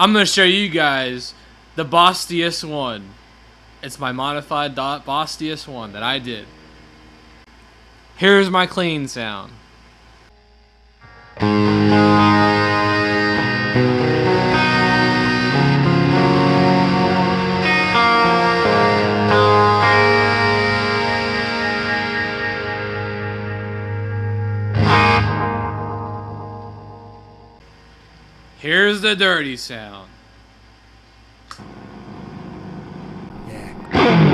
I'm gonna show you guys the Boss DS1. It's my modified Boss DS1 that I did. Here's my clean sound. Here's the dirty sound. Yeah.